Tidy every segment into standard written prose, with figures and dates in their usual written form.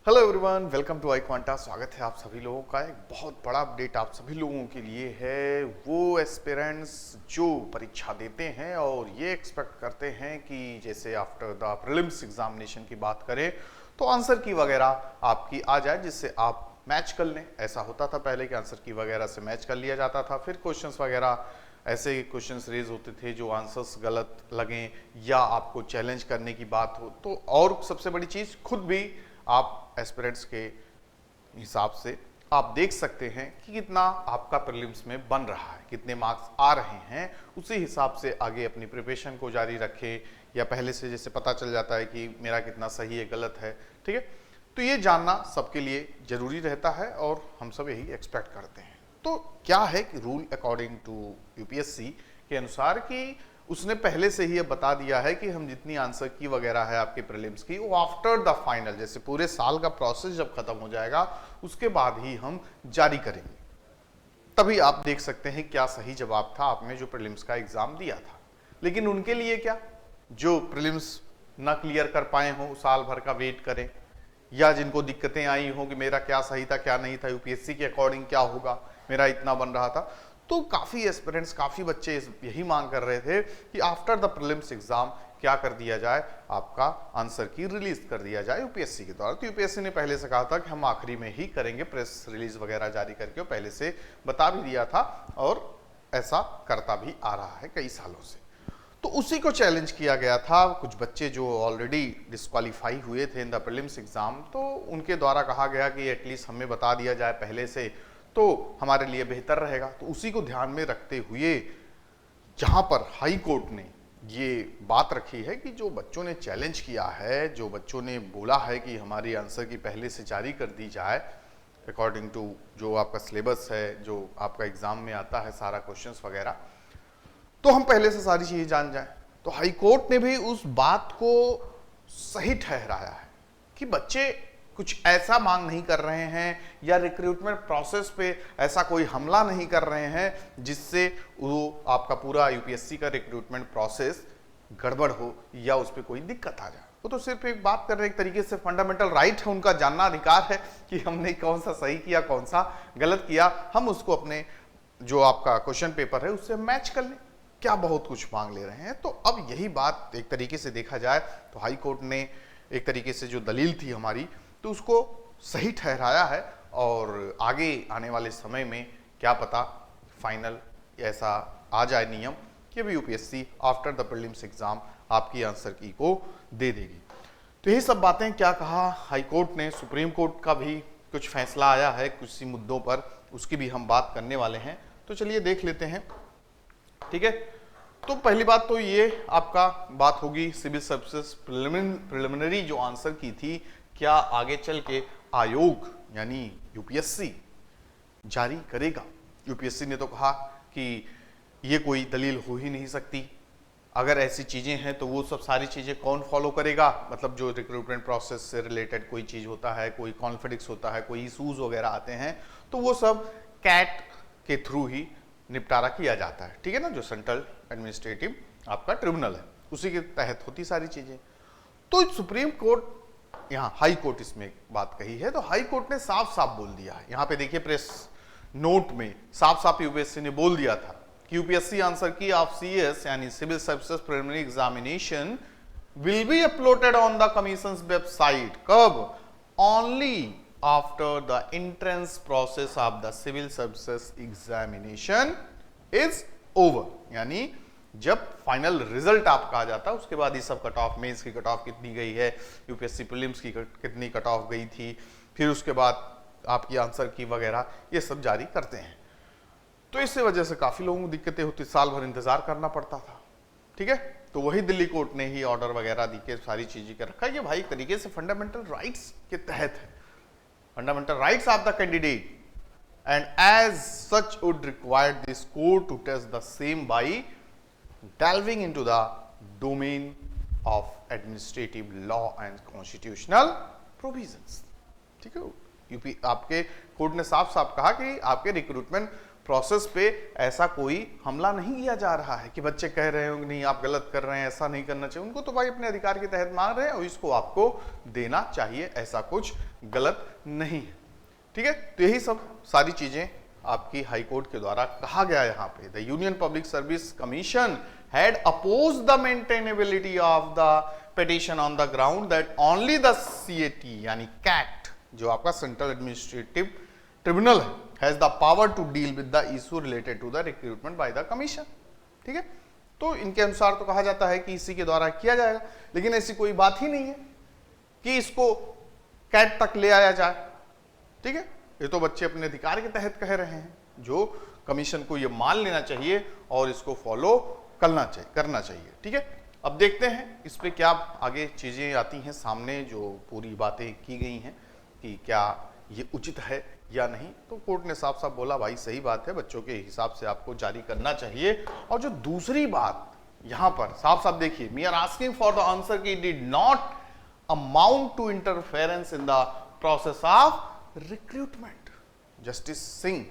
Hello everyone, welcome to iQuanta. स्वागत है आप सभी लोगों का। एक बहुत बड़ा अपडेट आप सभी लोगों के लिए है। वो एस्पिरेंट्स जो परीक्षा देते हैं और ये एक्सपेक्ट करते हैं कि जैसे आफ्टर द प्रीलिम्स एग्जामिनेशन की बात करें तो आंसर की वगैरह आपकी आ जाए जिससे आप मैच कर लें। ऐसा होता था पहले कि आंसर की वगैरह से मैच कर लिया जाता था, फिर क्वेश्चंस वगैरह ऐसे क्वेश्चंस रेज होते थे जो आंसर्स गलत लगें या आपको चैलेंज करने की बात हो तो, और सबसे बड़ी चीज़ खुद भी आप एस्पिरेंट्स के हिसाब से आप देख सकते हैं कि कितना आपका प्रीलिम्स में बन रहा है, कितने मार्क्स आ रहे हैं। उसी हिसाब से आगे अपनी प्रिपरेशन को जारी रखें या पहले से जैसे पता चल जाता है कि मेरा कितना सही है गलत है। ठीक है, तो ये जानना सबके लिए जरूरी रहता है और हम सब यही एक्सपेक्ट करते हैं। तो क्या है कि रूल अकॉर्डिंग टू यूपीएससी के अनुसार कि उसने पहले से ही अब बता दिया है कि हम जितनी आंसर की वगैरह है आपके प्रीलिम्स की वो आफ्टर द फाइनल, जैसे पूरे साल का प्रोसेस जब खत्म हो जाएगा उसके बाद ही हम जारी करेंगे। तभी आप देख सकते हैं क्या सही जवाब था आपने जो प्रीलिम्स का एग्जाम दिया था। लेकिन उनके लिए क्या, जो प्रीलिम्स ना क्लियर कर पाए हों, साल भर का वेट करें, या जिनको दिक्कतें आई हों कि मेरा क्या सही था क्या नहीं था, यूपीएससी के अकॉर्डिंग क्या होगा, मेरा इतना बन रहा था। तो काफ़ी एस्पिरेंट्स, काफ़ी बच्चे यही मांग कर रहे थे कि आफ्टर द प्रीलिम्स एग्जाम क्या कर दिया जाए, आपका आंसर की रिलीज कर दिया जाए यूपीएससी के द्वारा। तो यूपीएससी ने पहले से कहा था कि हम आखिरी में ही करेंगे, प्रेस रिलीज वगैरह जारी करके पहले से बता भी दिया था और ऐसा करता भी आ रहा है कई सालों से। तो उसी को चैलेंज किया गया था। कुछ बच्चे जो ऑलरेडी डिस्क्वालीफाई हुए थे इन द प्रीलिम्स एग्जाम, तो उनके द्वारा कहा गया कि एटलीस्ट हमें बता दिया जाए पहले से तो हमारे लिए बेहतर रहेगा। तो उसी को ध्यान में रखते हुए जहां पर हाई कोर्ट ने ये बात रखी है कि जो बच्चों ने चैलेंज किया है, जो बच्चों ने बोला है कि हमारी आंसर की पहले से जारी कर दी जाए अकॉर्डिंग टू जो आपका सिलेबस है, जो आपका एग्जाम में आता है सारा क्वेश्चंस वगैरह, तो हम पहले से सारी चीजें जान जाएं। तो हाई कोर्ट ने भी उस बात को सही ठहराया है कि बच्चे कुछ ऐसा मांग नहीं कर रहे हैं या रिक्रूटमेंट प्रोसेस पे ऐसा कोई हमला नहीं कर रहे हैं जिससे वो आपका पूरा यूपीएससी का रिक्रूटमेंट प्रोसेस गड़बड़ हो या उस पर कोई दिक्कत आ जाए। वो तो सिर्फ एक बात कर रहे हैं, एक तरीके से फंडामेंटल राइट है उनका, जानना अधिकार है कि हमने कौन सा सही किया कौन सा गलत किया, हम उसको अपने जो आपका क्वेश्चन पेपर है उससे मैच कर लें। क्या बहुत कुछ मांग ले रहे हैं। तो अब यही बात एक तरीके से देखा जाए तो हाई कोर्ट ने एक तरीके से जो दलील थी हमारी तो उसको सही ठहराया है और आगे आने वाले समय में क्या पता फाइनल ऐसा आ जाए नियम कि भी UPSC after the prelims exam आपकी आंसर की को दे देगी। तो यही सब बातें क्या कहा हाई कोर्ट ने। सुप्रीम कोर्ट का भी कुछ फैसला आया है कुछ सी मुद्दों पर, उसकी भी हम बात करने वाले हैं। तो चलिए देख लेते हैं। ठीक है, तो पहली बात तो ये आपका बात होगी सिविल सर्विसेज प्रिलिमिनरी जो आंसर की थी, क्या आगे चल के आयोग यानी यूपीएससी जारी करेगा। यूपीएससी ने तो कहा कि ये कोई दलील हो ही नहीं सकती, अगर ऐसी चीजें हैं तो वो सब सारी चीजें कौन फॉलो करेगा। मतलब जो रिक्रूटमेंट प्रोसेस से रिलेटेड कोई चीज होता है, कोई कॉन्फ्लिक्ट्स होता है, कोई इशूज वगैरह आते हैं तो वो सब कैट के थ्रू ही निपटारा किया जाता है। ठीक है ना, जो सेंट्रल एडमिनिस्ट्रेटिव आपका ट्रिब्यूनल है उसी के तहत होती सारी चीजें। तो सुप्रीम कोर्ट, यहाँ हाई कोर्ट इसमें बात कही है तो हाई कोर्ट ने साफ साफ बोल दिया है। यहाँ पे देखिए प्रेस नोट में साफ साफ यूपीएससी ने बोल दिया था कि UPSC answer key of CS यानी civil services preliminary examination will be uploaded on the commission's website. कब? Only after the entrance process of the civil services examination is over, यानी जब फाइनल रिजल्ट आपका आ जाता है उसके बाद ये सब कट ऑफ, मेंस की कट ऑफ कितनी गई है, यूपीएससी प्रीलिम्स की कितनी कट ऑफ गई थी, फिर उसके बाद आपकी आंसर की वगैरह ये सब जारी करते हैं। तो इससे वजह से काफी लोगों को दिक्कतें होती, साल भर इंतजार करना पड़ता था। ठीक है, तो वही दिल्ली कोर्ट ने ही ऑर्डर वगैरह दी के सारी चीजें कर रखा है। ये भाई एक तरीके से फंडामेंटल राइट्स के तहत है, fundamental rights of the candidate and as such would require this court to test the same by delving into the domain of administrative law and constitutional provisions। ठीक है, यूपी आपके कोर्ट ने साफ साफ कहा कि आपके रिक्रूटमेंट प्रोसेस पे ऐसा कोई हमला नहीं किया जा रहा है कि बच्चे कह रहे हो नहीं आप गलत कर रहे हैं, ऐसा नहीं करना चाहिए। उनको तो भाई अपने अधिकार के तहत मांग रहे हैं और इसको आपको देना चाहिए, ऐसा कुछ गलत नहीं है। ठीक है, तो यही सब सारी चीजें आपकी हाई कोर्ट के द्वारा कहा गया है। यहाँ पे the Union Public Service Commission had oppose the maintainability of the petition on the ground that only the CAT यानी कैट जो आपका Central Administrative Tribunal has the power to deal with the issue related to the recruitment by the commission. ठीक है, तो इनके अनुसार तो कहा जाता है कि इसी के द्वारा किया जाएगा, लेकिन ऐसी कोई बात ही नहीं है कि इसको कैट तक ले आया जाए। ठीक है, ये तो बच्चे अपने अधिकार के तहत कह रहे हैं, जो कमीशन को ये मान लेना चाहिए और इसको फॉलो करना चाहिए। ठीक है, अब देखते हैं इस पे क्या आगे चीजें आती हैं सामने, जो पूरी बातें की गई हैं कि क्या ये उचित है या नहीं। तो कोर्ट ने साफ साफ बोला भाई सही बात है, बच्चों के हिसाब से आपको जारी करना चाहिए। और जो दूसरी बात यहां पर साफ साफ देखिए, we are asking for the answer कि did not amount to interference in the process of recruitment. Justice Singh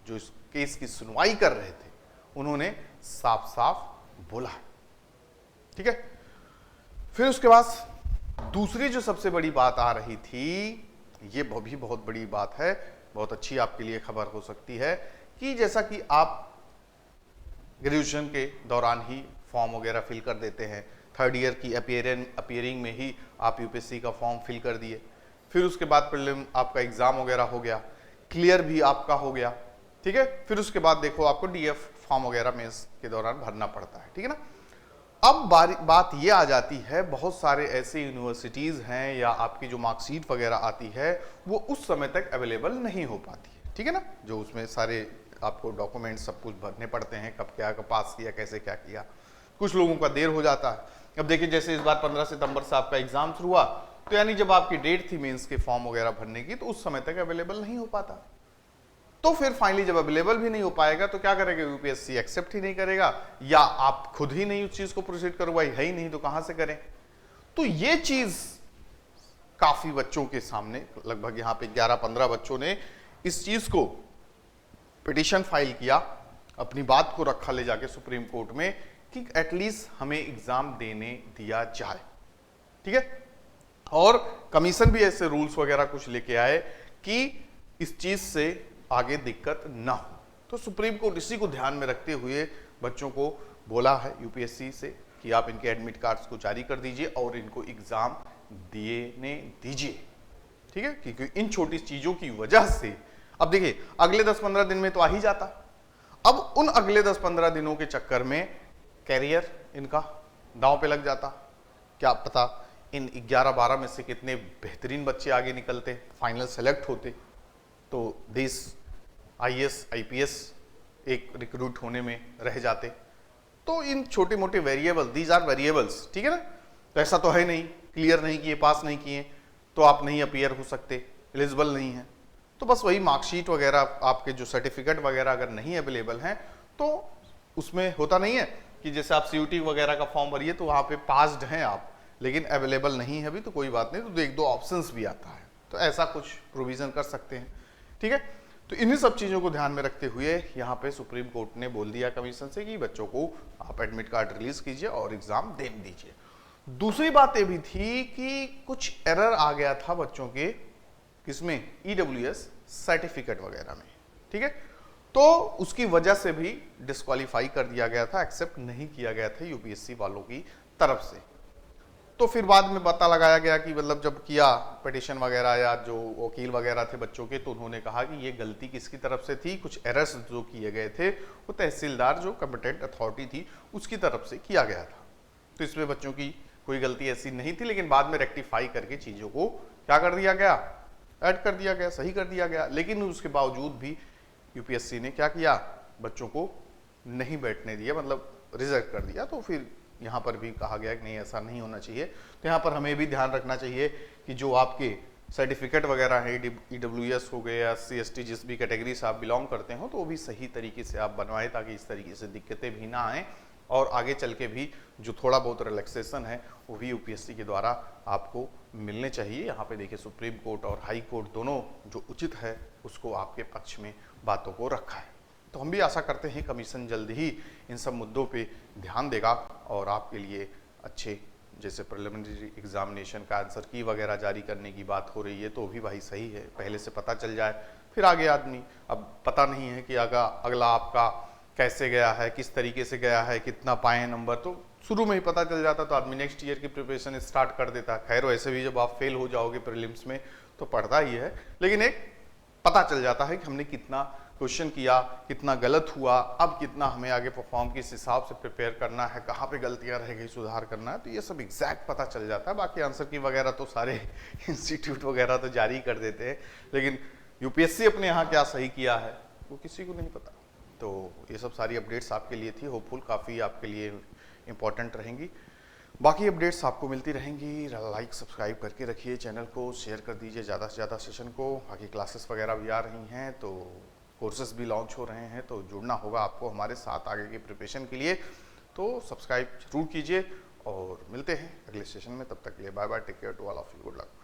जो इस केस की सुनवाई कर रहे थे, उन्होंने साफ साफ बोला। ठीक है, फिर उसके बाद दूसरी जो सबसे बड़ी बात आ रही थी, ये भी बहुत बड़ी बात है, बहुत अच्छी आपके लिए खबर हो सकती है कि जैसा कि आप ग्रेजुएशन के दौरान ही फॉर्म वगैरह फिल कर देते हैं, थर्ड ईयर की अपीयरिंग में ही आप यूपीएससी का फॉर्म फिल कर दिए, फिर उसके बाद प्रीलिम आपका एग्जाम वगैरह हो गया, क्लियर भी आपका हो गया। ठीक है, फिर उसके बाद देखो आपको डीएफ फॉर्म वगैरह मेंस के दौरान भरना पड़ता है। ठीक है ना, अब बात ये आ जाती है, बहुत सारे ऐसे यूनिवर्सिटीज़ हैं या आपकी जो मार्कशीट वगैरह आती है वो उस समय तक अवेलेबल नहीं हो पाती है। ठीक है ना, जो उसमें सारे आपको डॉक्यूमेंट्स सब कुछ भरने पड़ते हैं, कब क्या कब पास किया, कैसे क्या किया, कुछ लोगों का देर हो जाता है। अब देखिए जैसे इस बार 15 सितंबर से आपका एग्जाम शुरू हुआ, तो यानी जब आपकी डेट थी मेंस के फॉर्म वगैरह भरने की, तो उस समय तक अवेलेबल नहीं हो पाता। तो फिर फाइनली जब अवेलेबल भी नहीं हो पाएगा तो क्या करेगा यूपीएससी, एक्सेप्ट ही नहीं करेगा, या आप खुद ही नहीं उस चीज को प्रोसीड करो, भाई है ही नहीं तो कहां से करें। तो ये चीज काफी बच्चों के सामने, लगभग यहाँ पे 11-15 बच्चों ने इस चीज को पिटीशन फाइल किया, अपनी बात को रखा ले जाके सुप्रीम कोर्ट में कि एटलीस्ट हमें एग्जाम देने दिया जाए। ठीक है, और कमीशन भी ऐसे रूल्स वगैरह कुछ लेके आए कि इस चीज से आगे दिक्कत ना हो। तो सुप्रीम कोर्ट इसी को ध्यान में रखते हुए बच्चों को बोला है यूपीएससी से कि आप इनके एडमिट कार्ड्स को जारी कर दीजिए और इनको एग्जाम देने दीजिए। ठीक है, क्योंकि इन छोटी चीजों की वजह से अब देखिए अगले 10-15 दिन में तो आ ही जाता, अब उन अगले 10-15 दिनों के चक्कर में कैरियर इनका दांव पे लग जाता। क्या पता इन 11-12 में से कितने बेहतरीन बच्चे आगे निकलते, फाइनल सेलेक्ट होते, तो देश आईएएस आईपीएस एक रिक्रूट होने में रह जाते। तो इन छोटे मोटे वेरिएबल, दीज आर वेरिएबल्स। ठीक है ना, तो ऐसा तो है नहीं, क्लियर नहीं किए, पास नहीं किए तो आप नहीं अपीयर हो सकते, एलिजिबल नहीं है। तो बस वही मार्कशीट वगैरह, आपके जो सर्टिफिकेट वगैरह अगर नहीं अवेलेबल हैं तो उसमें होता नहीं है कि जैसे आप सीयूटी वगैरह का फॉर्म भरिए तो वहाँ पे पास्ड हैं आप, लेकिन अवेलेबल नहीं है अभी, तो कोई बात नहीं, तो 1-2 ऑप्शंस भी आता है, तो ऐसा कुछ प्रोविजन कर सकते हैं। ठीक है, तो इन्हीं सब चीज़ों को ध्यान में रखते हुए यहाँ पे सुप्रीम कोर्ट ने बोल दिया कमीशन से कि बच्चों को आप एडमिट कार्ड रिलीज कीजिए और एग्जाम दे दीजिए। दूसरी बात ये भी थी कि कुछ एरर आ गया था बच्चों के किसमें, ईडब्ल्यूएस सर्टिफिकेट वगैरह में। ठीक है, तो उसकी वजह से भी डिस्क्वालीफाई कर दिया गया था, एक्सेप्ट नहीं किया गया था यूपीएससी वालों की तरफ से। तो फिर बाद में पता लगाया गया कि मतलब जब किया पिटीशन वगैरह या जो वकील वगैरह थे बच्चों के, तो उन्होंने कहा कि ये गलती किसकी तरफ से थी, कुछ एरर्स जो किए गए थे वो तहसीलदार जो कॉम्पिटेंट अथॉरिटी थी उसकी तरफ से किया गया था। तो इसमें बच्चों की कोई गलती ऐसी नहीं थी, लेकिन बाद में रेक्टिफाई करके चीज़ों को क्या कर दिया गया, ऐड कर दिया गया, सही कर दिया गया। लेकिन उसके बावजूद भी यूपीएससी ने क्या किया, बच्चों को नहीं बैठने दिया, मतलब रिजेक्ट कर दिया। तो फिर यहाँ पर भी कहा गया कि नहीं ऐसा नहीं होना चाहिए। तो यहाँ पर हमें भी ध्यान रखना चाहिए कि जो आपके सर्टिफिकेट वगैरह है, ईडब्ल्यूएस हो गए या CST, जिस भी कैटेगरी से आप बिलोंग करते हो, तो वो भी सही तरीके से आप बनवाएं ताकि इस तरीके से दिक्कतें भी ना आएँ और आगे चल के भी जो थोड़ा बहुत रिलैक्सेशन है वो भी यूपीएससी के द्वारा आपको मिलने चाहिए। यहाँ पे देखिए सुप्रीम कोर्ट और हाई कोर्ट दोनों जो उचित है उसको आपके पक्ष में बातों को रखा है। तो हम भी आशा करते हैं कमीशन जल्द ही इन सब मुद्दों पे ध्यान देगा और आपके लिए अच्छे, जैसे प्रिलिमिनरी एग्जामिनेशन का आंसर की वगैरह जारी करने की बात हो रही है तो भी भाई सही है, पहले से पता चल जाए फिर आगे आदमी, अब पता नहीं है कि अगला आपका कैसे गया है, किस तरीके से गया है, कितना पाए नंबर, तो शुरू में ही पता चल जाता तो आदमी नेक्स्ट ईयर की प्रिपरेशन स्टार्ट कर देता। खैर वैसे भी जब आप फेल हो जाओगे प्रीलिम्स में तो पढ़ता ही है, लेकिन एक पता चल जाता है कि हमने कितना क्वेश्चन किया, कितना गलत हुआ, अब कितना हमें आगे परफॉर्म किस हिसाब से प्रिपेयर करना है, कहाँ पे गलतियां रह गई सुधार करना है, तो ये सब एग्जैक्ट पता चल जाता है। बाकी आंसर की वगैरह तो सारे इंस्टीट्यूट वगैरह तो जारी कर देते हैं, लेकिन यूपीएससी अपने यहाँ क्या सही किया है वो किसी को नहीं पता। तो ये सब सारी अपडेट्स आपके लिए थी, होपफुल काफ़ी आपके लिए इंपॉर्टेंट रहेंगी। बाकी अपडेट्स आपको मिलती रहेंगी, लाइक सब्सक्राइब करके रखिए चैनल को, शेयर कर दीजिए ज़्यादा से ज़्यादा सेशन को। बाकी क्लासेस वगैरह भी आ रही हैं, तो कोर्सेज भी लॉन्च हो रहे हैं, तो जुड़ना होगा आपको हमारे साथ आगे की प्रिपरेशन के लिए। तो सब्सक्राइब जरूर कीजिए और मिलते हैं अगले सेशन में, तब तक के लिए bye bye, take care to all of you, good luck.